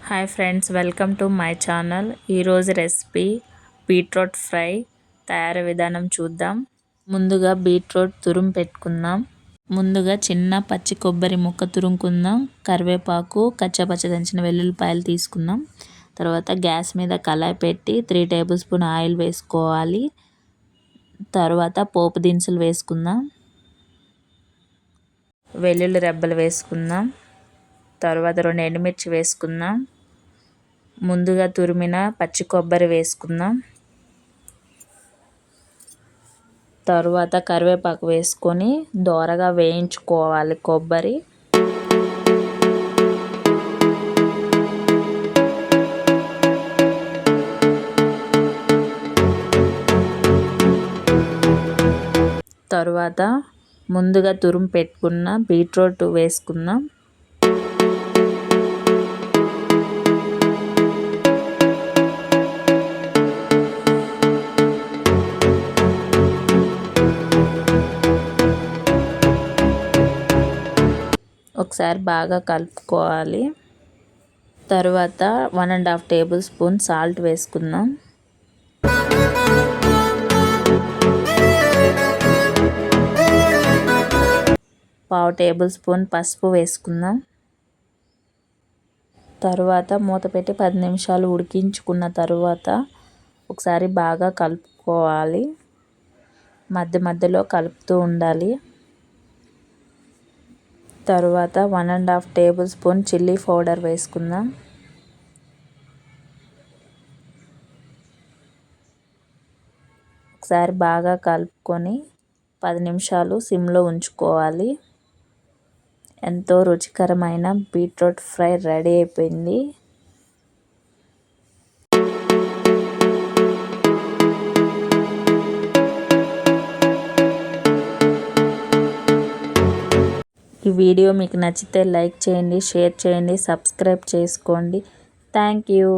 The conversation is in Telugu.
Hi friends, welcome to my channel. ఈరోజు రెసిపీ బీట్రూట్ ఫ్రై తయారీ విధానం చూద్దాం. ముందుగా బీట్రూట్ తురుము పెట్టుకుందాం. ముందుగా చిన్న పచ్చి కొబ్బరి ముక్క తురుముకుందాం. కరివేపాకు, కచ్చపచ్చ దంచిన వెల్లుల్లిపాయలు తీసుకుందాం. తర్వాత గ్యాస్ మీద కళాయి పెట్టి 3 టేబుల్ స్పూన్ ఆయిల్ వేసుకోవాలి. తర్వాత పోపు దినుసులు వేసుకుందాం. వెల్లుల్లి రెబ్బలు వేసుకుందాం. తర్వాత 2 ఎండుమిర్చి వేసుకుందాం. ముందుగా తురిమిన పచ్చి కొబ్బరి వేసుకుందాం. తర్వాత కరివేపాకు వేసుకొని దోరగా వేయించుకోవాలి కొబ్బరి. తర్వాత ముందుగా తురుము పెట్టుకున్న బీట్రూట్ వేసుకుందాం. ఒకసారి బాగా కలుపుకోవాలి. తర్వాత 1.5 టేబుల్ స్పూన్ సాల్ట్ వేసుకుందాం. పావు టేబుల్ స్పూన్ పసుపు వేసుకుందాం. తర్వాత మూత పెట్టి 10 నిమిషాలు ఉడికించుకున్న తర్వాత ఒకసారి బాగా కలుపుకోవాలి. మధ్య మధ్యలో కలుపుతూ ఉండాలి. తర్వాత 1.5 టేబుల్ స్పూన్ చిల్లీ పౌడర్ వేసుకుందాం. ఒకసారి బాగా కలుపుకొని 10 నిమిషాలు సిమ్లో ఉంచుకోవాలి. ఎంతో రుచికరమైన బీట్రూట్ ఫ్రై రెడీ అయిపోయింది. ఈ వీడియో మీకు నచ్చితే లైక్ చేయండి, షేర్ చేయండి, సబ్స్క్రైబ్ చేసుకోండి. Thank you.